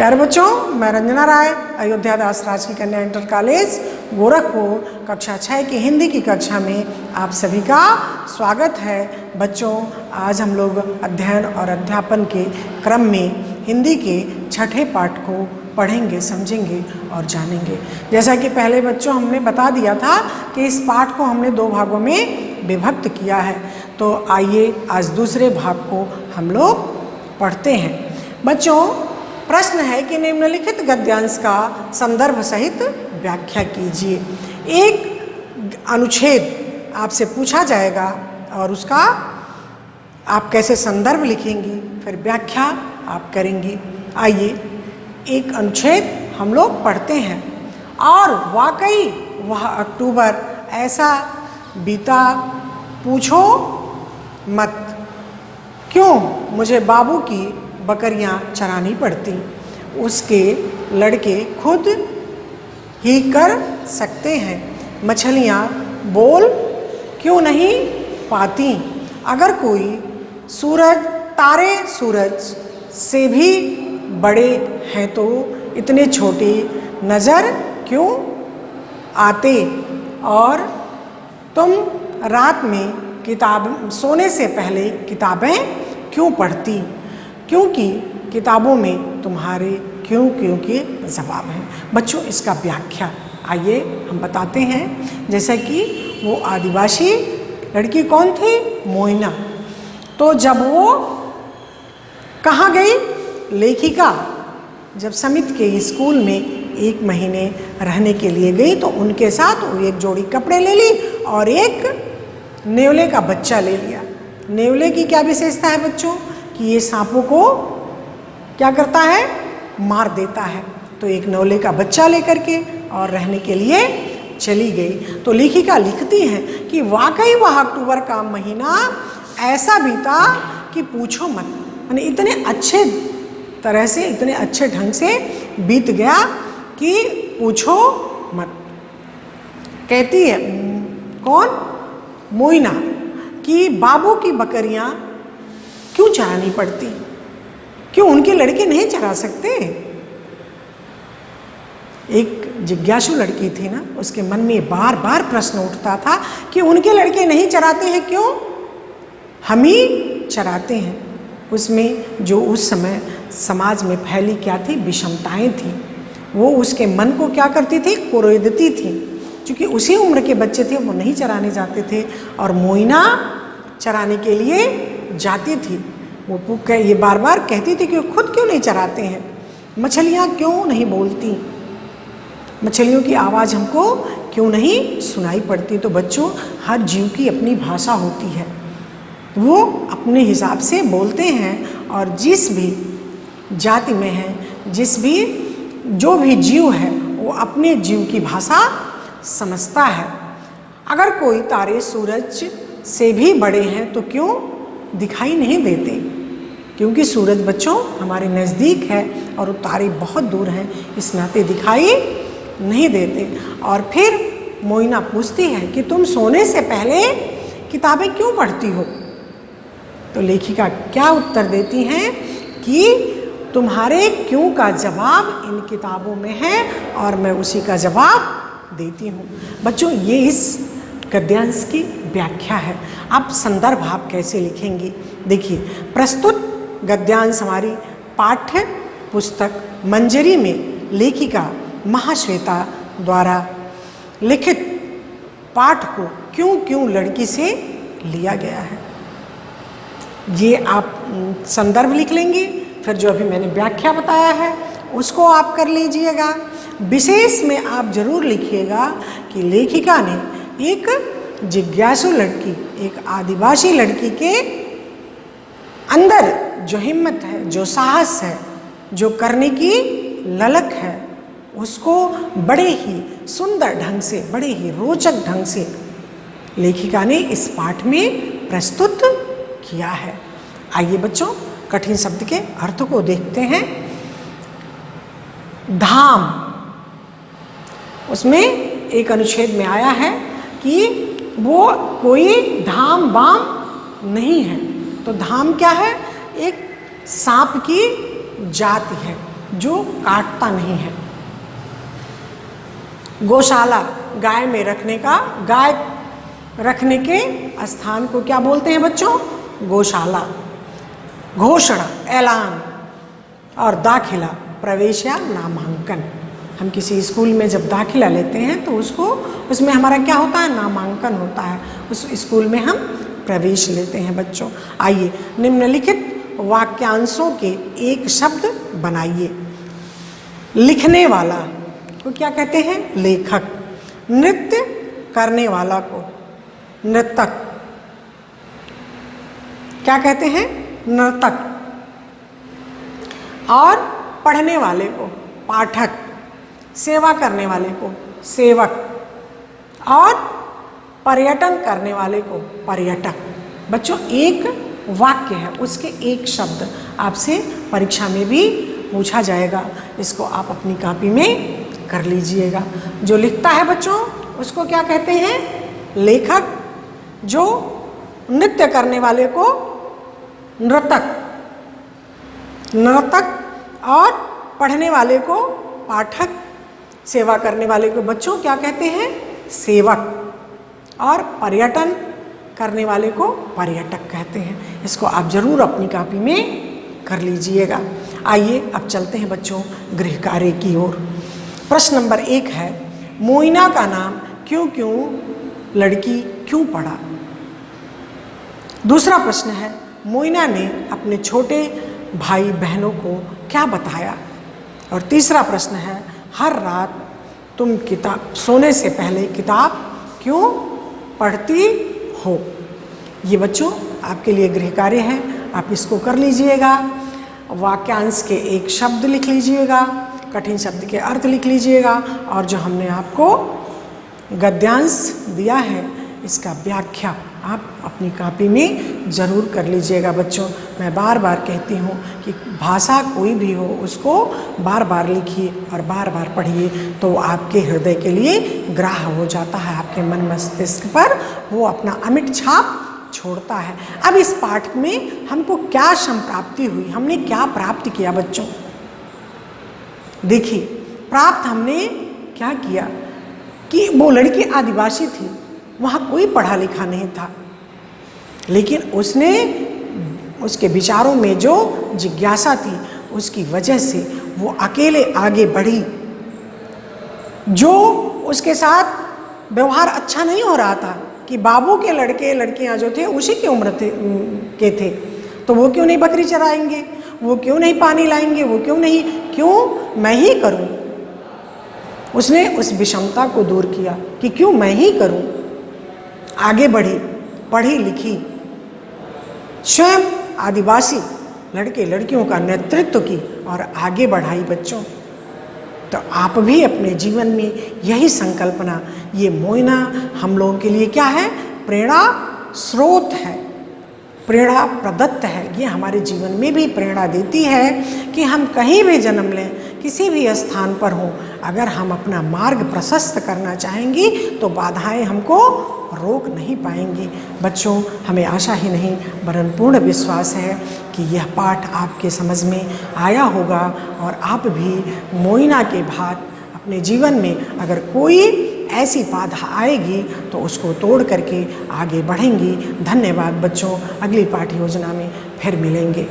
प्यारे बच्चों, मैं रंजना राय, अयोध्या दास राजकीय कन्या इंटर कॉलेज गोरखपुर, कक्षा 6 की हिंदी की कक्षा में आप सभी का स्वागत है। बच्चों, आज हम लोग अध्ययन और अध्यापन के क्रम में हिंदी के छठे पाठ को पढ़ेंगे, समझेंगे और जानेंगे। जैसा कि पहले बच्चों हमने बता दिया था कि इस पाठ को हमने 2 भागों में विभक्त किया है, तो आइए आज दूसरे भाग को हम लोग पढ़ते हैं। बच्चों, प्रश्न है कि निम्नलिखित गद्यांश का संदर्भ सहित व्याख्या कीजिए। एक अनुच्छेद आपसे पूछा जाएगा और उसका आप कैसे संदर्भ लिखेंगी, फिर व्याख्या आप करेंगी। आइए एक अनुच्छेद हम लोग पढ़ते हैं। और वाकई वह अक्टूबर ऐसा बीता, पूछो मत, क्यों मुझे बाबू की बकरियां चरानी पड़ती, उसके लड़के खुद ही कर सकते हैं, मछलियां बोल क्यों नहीं पाती, अगर कोई सूरज, तारे सूरज से भी बड़े हैं तो इतने छोटे नज़र क्यों आते, और तुम रात में सोने से पहले किताबें क्यों पढ़ती, क्योंकि किताबों में तुम्हारे क्यों के जवाब हैं। बच्चों, इसका व्याख्या आइए हम बताते हैं। जैसा कि वो आदिवासी लड़की कौन थी? मोइना। तो जब वो कहाँ गई? लेखिका जब समिति के स्कूल में 1 महीने रहने के लिए गई तो उनके साथ वो एक जोड़ी कपड़े ले ली और एक नेवले का बच्चा ले लिया। नेवले की क्या विशेषता है बच्चों? कि ये सांपों को क्या करता है? मार देता है। तो एक नेवले का बच्चा लेकर के और रहने के लिए चली गई। तो लेखिका लिखती हैं कि वाकई वह अक्टूबर का महीना ऐसा बीता कि पूछो मत, यानी इतने अच्छे तरह से, इतने अच्छे ढंग से बीत गया कि पूछो मत। कहती है कौन? मोइना, कि बाबू की बकरियां क्यों चरानी पड़ती, क्यों उनके लड़के नहीं चरा सकते? एक जिज्ञासु लड़की थी ना, उसके मन में बार बार प्रश्न उठता था कि उनके लड़के नहीं चराते हैं, क्यों हम ही चराते हैं। उसमें जो उस समय समाज में फैली क्या थी? विषमताएं थी। वो उसके मन को क्या करती थी? कुरेदती थी। क्योंकि उसी उम्र के बच्चे थे, वो नहीं चराने जाते थे और मोइना चराने के लिए जाती थी। वो ये बार बार कहती थी कि खुद क्यों नहीं चराते हैं, मछलियाँ क्यों नहीं बोलती, मछलियों की आवाज़ हमको क्यों नहीं सुनाई पड़ती। तो बच्चों, हर जीव की अपनी भाषा होती है, वो अपने हिसाब से बोलते हैं और जिस भी जाति में है, जो भी जीव है वो अपने जीव की भाषा समझता है। अगर कोई तारे सूरज से भी बड़े हैं तो क्यों दिखाई नहीं देते, क्योंकि सूरज बच्चों हमारे नज़दीक है और वो तारे बहुत दूर हैं, इस नाते दिखाई नहीं देते। और फिर मोइना पूछती है कि तुम सोने से पहले किताबें क्यों पढ़ती हो? तो लेखिका क्या उत्तर देती हैं कि तुम्हारे क्यों का जवाब इन किताबों में है और मैं उसी का जवाब देती हूँ। बच्चों, ये इस गद्यांश की व्याख्या है। अब संदर्भ आप कैसे लिखेंगी? देखिए, प्रस्तुत गद्यांश हमारी पाठ्य पुस्तक मंजरी में लेखिका महाश्वेता द्वारा लिखित पाठ को क्यों लड़की से लिया गया है। ये आप संदर्भ लिख लेंगे, फिर जो अभी मैंने व्याख्या बताया है उसको आप कर लीजिएगा। विशेष में आप जरूर लिखिएगा कि लेखिका ने एक जिज्ञासु लड़की, एक आदिवासी लड़की के अंदर जो हिम्मत है, जो साहस है, जो करने की ललक है, उसको बड़े ही सुंदर ढंग से, बड़े ही रोचक ढंग से लेखिका ने इस पाठ में प्रस्तुत किया है। आइए बच्चों, कठिन शब्द के अर्थ को देखते हैं। धाम, उसमें एक अनुच्छेद में आया है कि वो कोई धाम बाम नहीं है। तो धाम क्या है? एक सांप की जाति है। जो काटता नहीं है। गौशाला, गाय में रखने का, गाय रखने के स्थान को क्या बोलते हैं बच्चों? गौशाला। घोषणा, ऐलान, और दाखिला, प्रवेश या नामांकन। हम किसी स्कूल में जब दाखिला लेते हैं तो उसमें हमारा क्या होता है? नामांकन होता है। उस स्कूल में हम प्रवेश लेते हैं बच्चों। आइए निम्नलिखित वाक्यांशों के एक शब्द बनाइए। लिखने वाला को क्या कहते हैं? लेखक। नृत्य करने वाला को नर्तक। क्या कहते हैं? नर्तक। और पढ़ने वाले को पाठक। सेवा करने वाले को सेवक। और पर्यटन करने वाले को पर्यटक। बच्चों एक वाक्य है, उसके एक शब्द आपसे परीक्षा में भी पूछा जाएगा। इसको आप अपनी कॉपी में कर लीजिएगा। जो लिखता है बच्चों उसको क्या कहते हैं? लेखक। जो नृत्य करने वाले को नर्तक। नर्तक। और पढ़ने वाले को पाठक। सेवा करने वाले को बच्चों क्या कहते हैं? सेवक। और पर्यटन करने वाले को पर्यटक कहते हैं। इसको आप जरूर अपनी कॉपी में कर लीजिएगा। आइए अब चलते हैं बच्चों गृह कार्य की ओर। प्रश्न नंबर 1 है, मोइना का नाम क्यों क्यों लड़की क्यों पड़ा? दूसरा प्रश्न है, मोइना ने अपने छोटे भाई बहनों को क्या बताया? और तीसरा प्रश्न है, हर रात तुम सोने से पहले किताब क्यों पढ़ती हो? ये बच्चों आपके लिए गृह कार्य है, आप इसको कर लीजिएगा। वाक्यांश के एक शब्द लिख लीजिएगा, कठिन शब्द के अर्थ लिख लीजिएगा, और जो हमने आपको गद्यांश दिया है इसका व्याख्या आप अपनी कॉपी में ज़रूर कर लीजिएगा। बच्चों मैं बार बार कहती हूँ कि भाषा कोई भी हो उसको बार बार लिखिए और बार बार पढ़िए, तो आपके हृदय के लिए ग्राह्य हो जाता है, आपके मन मस्तिष्क पर वो अपना अमिट छाप छोड़ता है। अब इस पाठ में हमको क्या संप्राप्ति हुई, हमने क्या प्राप्त किया बच्चों? देखिए प्राप्त हमने क्या किया कि वो लड़की आदिवासी थी, वहाँ कोई पढ़ा लिखा नहीं था, लेकिन उसके विचारों में जो जिज्ञासा थी उसकी वजह से वो अकेले आगे बढ़ी। जो उसके साथ व्यवहार अच्छा नहीं हो रहा था कि बाबू के लड़के लड़कियां जो थे उसी की उम्र के थे, तो वो क्यों नहीं बकरी चराएंगे, वो क्यों नहीं पानी लाएंगे, वो क्यों मैं ही करूं। उसने उस विषमता को दूर किया कि क्यों मैं ही करूं। आगे बढ़ी, पढ़ी लिखी, स्वयं आदिवासी लड़के लड़कियों का नेतृत्व की और आगे बढ़ाई बच्चों। तो आप भी अपने जीवन में यही संकल्पना, ये मोइना हम लोगों के लिए क्या है? प्रेरणा स्रोत है, प्रेरणा प्रदत्त है। ये हमारे जीवन में भी प्रेरणा देती है कि हम कहीं भी जन्म लें, किसी भी स्थान पर हों, अगर हम अपना मार्ग प्रशस्त करना चाहेंगे तो बाधाएं हमको रोक नहीं पाएंगी। बच्चों हमें आशा ही नहीं वरन पूर्ण विश्वास है कि यह पाठ आपके समझ में आया होगा और आप भी मोइना के भांति अपने जीवन में अगर कोई ऐसी बाधा आएगी तो उसको तोड़ करके आगे बढ़ेंगी। धन्यवाद बच्चों, अगली पाठ योजना में फिर मिलेंगे।